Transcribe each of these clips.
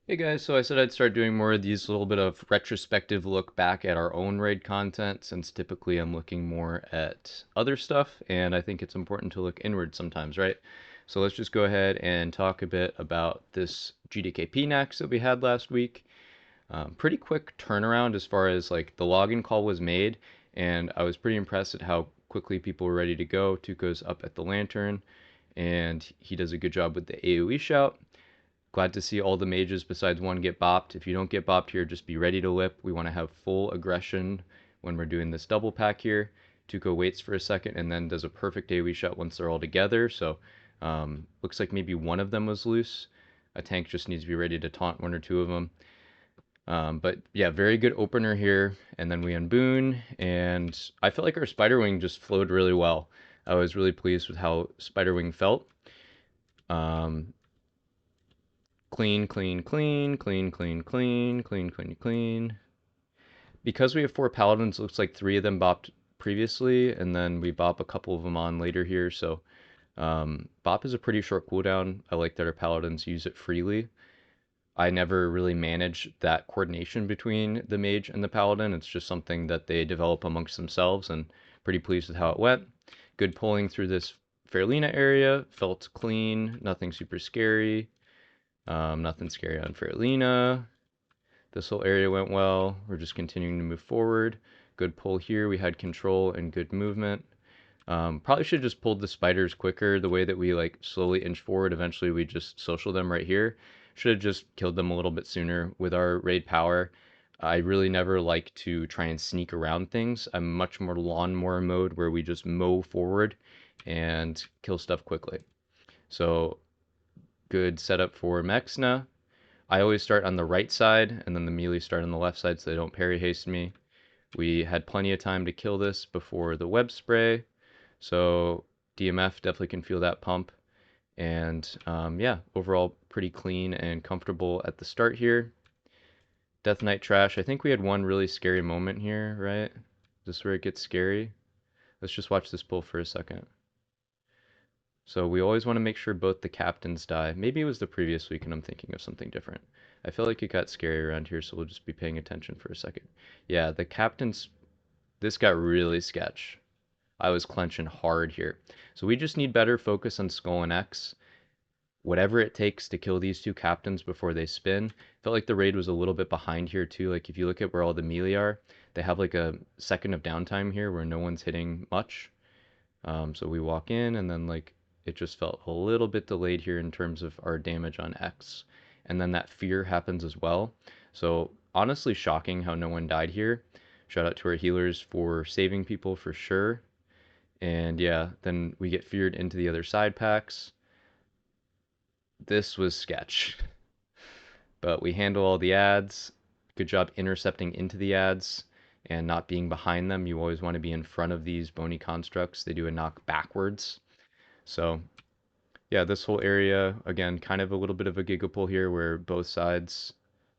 Hey guys, so I said I'd start doing more of these little bit of retrospective look back at our own raid content since typically I'm looking more at other stuff and I think it's important to look inward sometimes, right? So let's just go ahead and talk a bit about this GDKP Naxx that we had last week. Pretty quick turnaround as far as like the login call was made and I was pretty impressed at how quickly people were ready to go. Tuco's up at the lantern and he does a good job with the AoE shout. Glad to see all the mages besides one get bopped. If you don't get bopped here, just be ready to lip. We want to have full aggression when we're doing this double pack here. Tuco waits for a second and then does a perfect AoE shot once they're all together. So looks like maybe one of them was loose. A tank just needs to be ready to taunt one or two of them. But yeah, very good opener here. And then we unboon, and I felt like our Spiderwing just flowed really well. I was really pleased with how Spiderwing felt. Um, Clean, clean, clean, clean, clean, clean, clean, clean, clean. Because we have four paladins, looks like three of them bopped previously, and then we bop a couple of them on later here. So bop is a pretty short cooldown. I like that our paladins use it freely. I never really manage that coordination between the mage and the paladin. It's just something that they develop amongst themselves, and pretty pleased with how it went. Good pulling through this Fairlina area. Felt clean, nothing super scary. Nothing scary on Fairlina. This whole area went well. We're just continuing to move forward. Good pull here. We had control and good movement. Probably should have just pulled the spiders quicker. The way that we like slowly inch forward, eventually we just social them right here. Should have just killed them a little bit sooner with our raid power. I really never like to try and sneak around things. I'm much more lawnmower mode where we just mow forward and kill stuff quickly. So good setup for Mexna. I always start on the right side, and then the melee start on the left side so they don't parry haste me. We had plenty of time to kill this before the web spray, so DMF definitely can feel that pump. And yeah, overall pretty clean and comfortable at the start here. Death Knight trash. I think we had one really scary moment here, right? Is this where it gets scary? Let's just watch this pull for a second. So we always want to make sure both the captains die. Maybe it was the previous week and I'm thinking of something different. I feel like it got scary around here, so we'll just be paying attention for a second. Yeah, the captains, this got really sketch. I was clenching hard here. So we just need better focus on Skull and X. Whatever it takes to kill these two captains before they spin. Felt like the raid was a little bit behind here too. Like if you look at where all the melee are, they have like a second of downtime here where no one's hitting much. So we walk in and then like it just felt a little bit delayed here in terms of our damage on X. And then that fear happens as well. So honestly shocking how no one died here. Shout out to our healers for saving people for sure. And yeah, then we get feared into the other side packs. This was sketch. But we handle all the ads. Good job intercepting into the ads and not being behind them. You always want to be in front of these bony constructs. They do a knock backwards. So yeah, this whole area, again, kind of a little bit of a gigapull here where both sides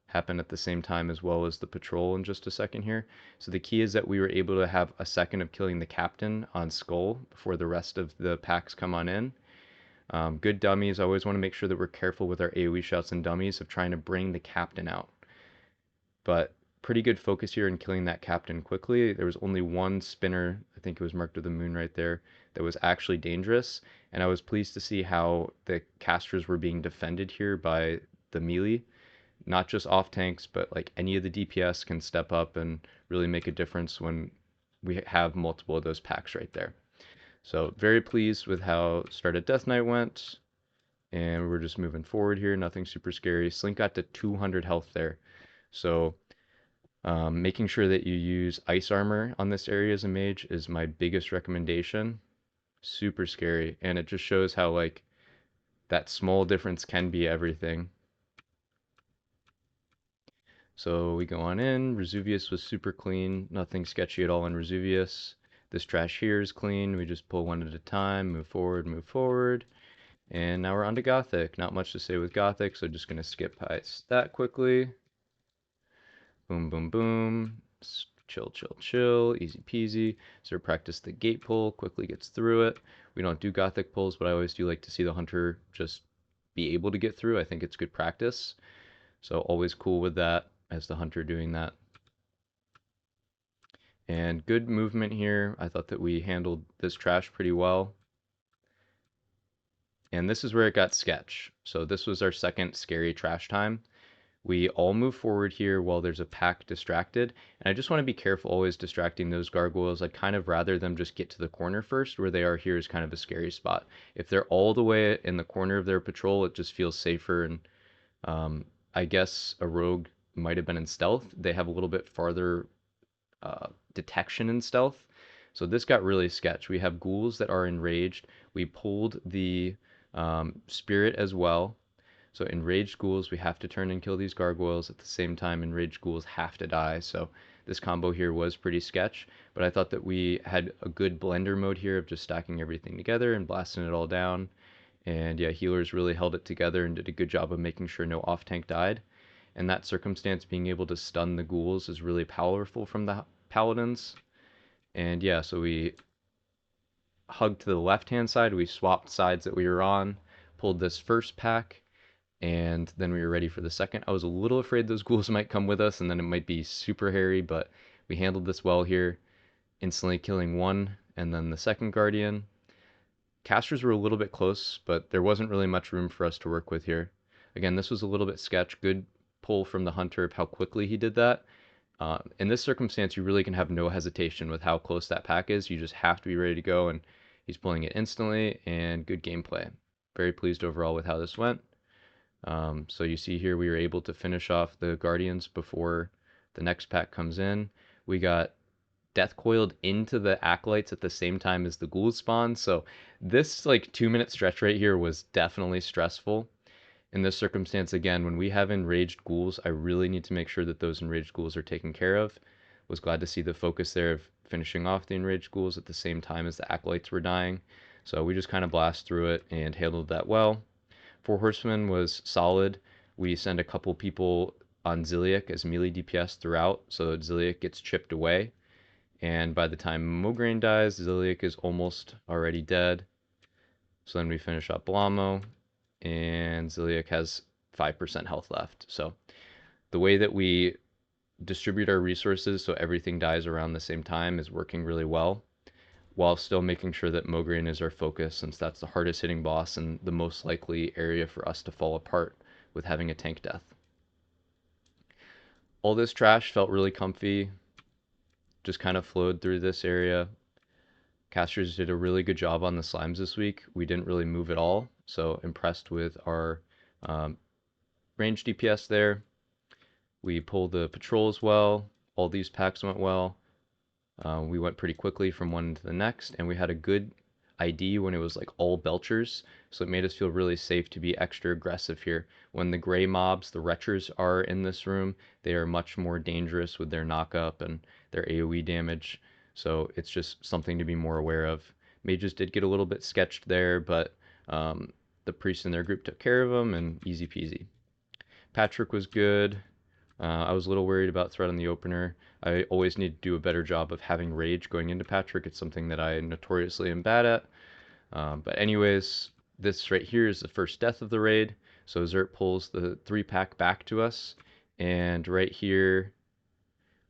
happen at the same time as well as the patrol in just a second here. So the key is that we were able to have a second of killing the captain on Skull before the rest of the packs come on in. Good dummies. I always want to make sure that we're careful with our AoE shots and dummies of trying to bring the captain out. But pretty good focus here in killing that captain quickly. There was only one spinner, I think it was marked with the moon right there, that was actually dangerous. And I was pleased to see how the casters were being defended here by the melee. Not just off tanks, but like any of the DPS can step up and really make a difference when we have multiple of those packs right there. So very pleased with how start at Death Knight went. And we're just moving forward here. Nothing super scary. Slink got to 200 health there. So making sure that you use ice armor on this area as a mage is my biggest recommendation. Super scary, and it just shows how like that small difference can be everything. So we go on in. Resuvius was super clean, nothing sketchy at all in Resuvius. This trash here is clean. We just pull one at a time, move forward, move forward. And now we're on to Gothic. Not much to say with Gothic, so just gonna skip past that quickly. Boom, boom, boom. Chill, chill, chill. Easy peasy. So practice the gate pull. Quickly gets through it. We don't do Gothic pulls, but I always do like to see the hunter just be able to get through. I think it's good practice. So always cool with that as the hunter doing that. And good movement here. I thought that we handled this trash pretty well. And this is where it got sketch. So this was our second scary trash time. We all move forward here while there's a pack distracted. And I just want to be careful always distracting those gargoyles. I'd kind of rather them just get to the corner first. Where they are here is kind of a scary spot. If they're all the way in the corner of their patrol, it just feels safer. And I guess a rogue might have been in stealth. They have a little bit farther detection and stealth. So this got really sketch. We have ghouls that are enraged. We pulled the spirit as well. So enraged ghouls, we have to turn and kill these gargoyles. At the same time, enraged ghouls have to die. So this combo here was pretty sketch. But I thought that we had a good blender mode here of just stacking everything together and blasting it all down. And yeah, healers really held it together and did a good job of making sure no off tank died. In that circumstance, being able to stun the ghouls is really powerful from the paladins. And yeah, so we hugged to the left hand side, we swapped sides that we were on, pulled this first pack, and then we were ready for the second. I was a little afraid those ghouls might come with us and then it might be super hairy, but we handled this well here, instantly killing one and then the second guardian. Casters were a little bit close, but there wasn't really much room for us to work with here. Again, this was a little bit sketch. Good pull from the hunter of how quickly he did that. In this circumstance, you really can have no hesitation with how close that pack is. You just have to be ready to go, and he's pulling it instantly, and good gameplay. Very pleased overall with how this went. So you see here we were able to finish off the Guardians before the next pack comes in. We got death coiled into the acolytes at the same time as the ghouls spawn. So this like 2 minute stretch right here was definitely stressful. In this circumstance, again, when we have enraged ghouls, I really need to make sure that those enraged ghouls are taken care of. Was glad to see the focus there of finishing off the enraged ghouls at the same time as the acolytes were dying. So we just kind of blast through it and handled that well. Four Horsemen was solid. We send a couple people on Ziliak as melee DPS throughout, so Ziliak gets chipped away. And by the time Mograine dies, Ziliak is almost already dead. So then we finish up Blamo, and Ziliak has 5% health left. So the way that we distribute our resources so everything dies around the same time is working really well, while still making sure that Mograine is our focus, since that's the hardest hitting boss and the most likely area for us to fall apart with having a tank death. All this trash felt really comfy, just kind of flowed through this area. Casters did a really good job on the slimes this week. We didn't really move at all, so impressed with our range DPS there. We pulled the patrol as well. All these packs went well. We went pretty quickly from one to the next, and we had a good ID when it was like all belchers, so it made us feel really safe to be extra aggressive here. When the gray mobs, the retchers, are in this room, they are much more dangerous with their knockup and their AoE damage, so it's just something to be more aware of. Mages did get a little bit sketched there, but the priests in their group took care of them, and easy peasy. Patrick was good. I was a little worried about threat on the opener. I always need to do a better job of having rage going into Patrick. It's something that I notoriously am bad at. But anyways, this right here is the first death of the raid. So Zert pulls the 3-pack back to us. And right here,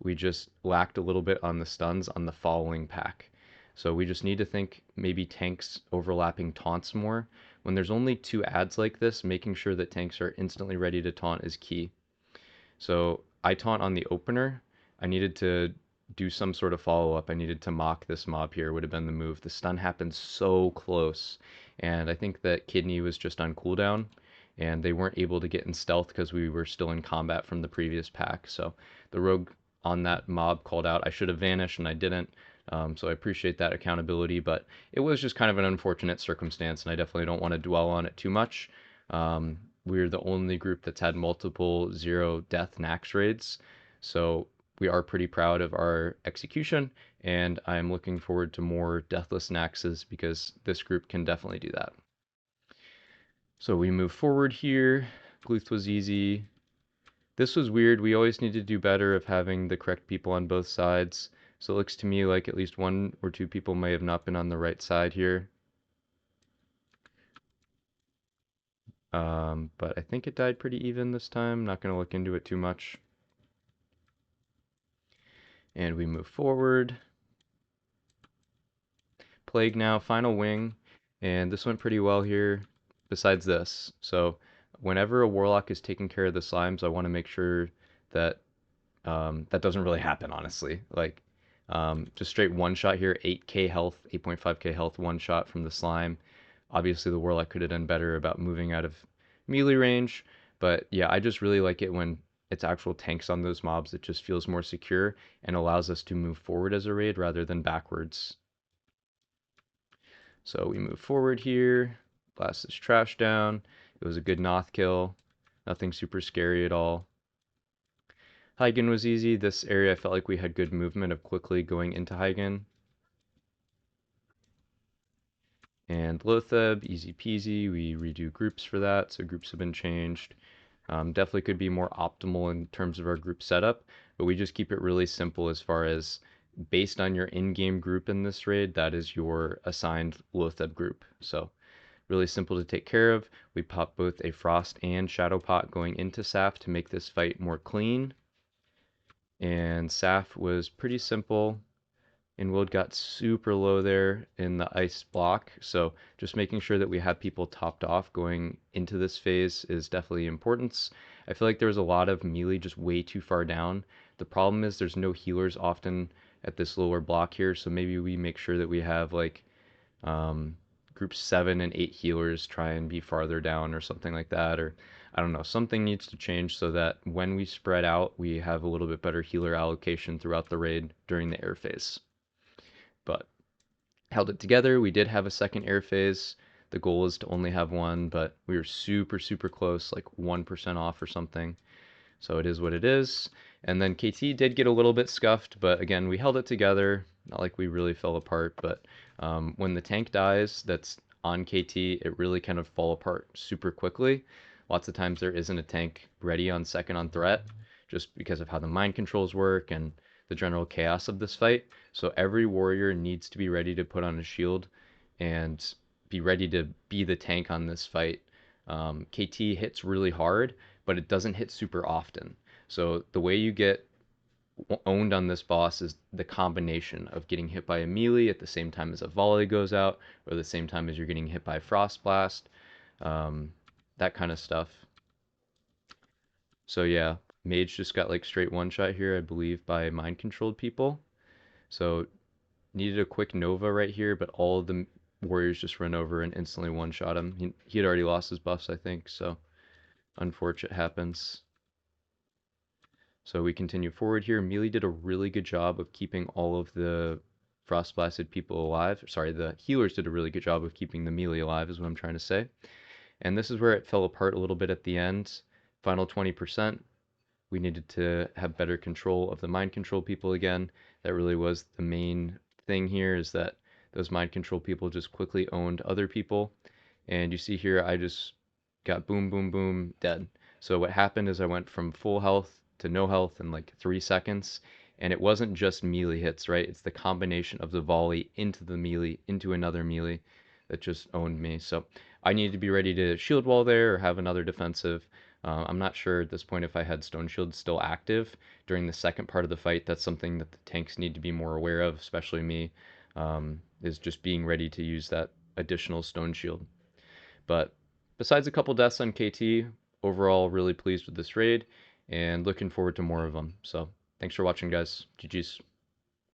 we just lacked a little bit on the stuns on the following pack. So we just need to think maybe tanks overlapping taunts more. When there's only 2 ads like this, making sure that tanks are instantly ready to taunt is key. So I taunt on the opener. I needed to do some sort of follow-up. I needed to mock this mob here, would have been the move. The stun happened so close, and I think that Kidney was just on cooldown, and they weren't able to get in stealth because we were still in combat from the previous pack. So the rogue on that mob called out, I should have vanished, and I didn't. So I appreciate that accountability, but it was just kind of an unfortunate circumstance, and I definitely don't want to dwell on it too much. We're the only group that's had multiple 0-death Naxx raids, so we are pretty proud of our execution, and I'm looking forward to more deathless Naxxes because this group can definitely do that. So we move forward here. Gluth was easy. This was weird. We always need to do better of having the correct people on both sides. So it looks to me like at least 1 or 2 people may have not been on the right side here. But I think it died pretty even this time. Not going to look into it too much. And we move forward. Plague now, final wing. And this went pretty well here, besides this. So whenever a warlock is taking care of the slimes, I want to make sure that that doesn't really happen, honestly. Like, just straight one shot here, 8k health, 8.5k health, one shot from the slime. Obviously, the warlock could have done better about moving out of melee range, but yeah, I just really like it when it's actual tanks on those mobs. It just feels more secure and allows us to move forward as a raid rather than backwards. So we move forward here, blast this trash down. It was a good Noth kill, nothing super scary at all. Hygen was easy. This area I felt like we had good movement of quickly going into Hygen. And Lotheb, easy peasy. We redo groups for that, so groups have been changed. Definitely could be more optimal in terms of our group setup, but we just keep it really simple as far as based on your in-game group in this raid, that is your assigned Lotheb group. So really simple to take care of. We pop both a Frost and Shadow Pot going into Saf to make this fight more clean. And Saf was pretty simple. Inwold got super low there in the ice block, so just making sure that we have people topped off going into this phase is definitely important. I feel like there's a lot of melee just way too far down. The problem is there's no healers often at this lower block here, so maybe we make sure that we have like um, group 7 and 8 healers try and be farther down or something like that, or I don't know, something needs to change so that when we spread out, we have a little bit better healer allocation throughout the raid during the air phase. But held it together. We did have a second air phase. The goal is to only have one, but we were super, super close, like 1% off or something. So it is what it is. And then KT did get a little bit scuffed, but again, we held it together. Not like we really fell apart, but when the tank dies that's on KT, it really kind of fall apart super quickly. Lots of times there isn't a tank ready on second on threat, just because of how the mind controls work and the general chaos of this fight. So every warrior needs to be ready to put on a shield and be ready to be the tank on this fight. KT hits really hard, but it doesn't hit super often. So the way you get owned on this boss is the combination of getting hit by a melee at the same time as a volley goes out, or the same time as you're getting hit by a frost blast, um, that kind of stuff. So yeah, Mage just got like straight one shot here, I believe, by mind controlled people. So needed a quick Nova right here, but all of the warriors just run over and instantly one shot him. He had already lost his buffs, I think, so unfortunate happens. So we continue forward here. Melee did a really good job of keeping all of the frost blasted people alive. Sorry, the healers did a really good job of keeping the melee alive is what I'm trying to say. And this is where it fell apart a little bit at the end. Final 20%. We needed to have better control of the mind control people again. That really was the main thing here, is that those mind control people just quickly owned other people. And you see here, I just got boom, boom, boom, dead. So what happened is I went from full health to no health in like 3 seconds. And it wasn't just melee hits, right? It's the combination of the volley into the melee, into another melee that just owned me. So I needed to be ready to shield wall there or have another defensive. I'm not sure at this point if I had Stone Shield still active during the second part of the fight. That's something that the tanks need to be more aware of, especially me, is just being ready to use that additional Stone Shield. But besides a couple deaths on KT, overall really pleased with this raid and looking forward to more of them. So thanks for watching, guys. GG's.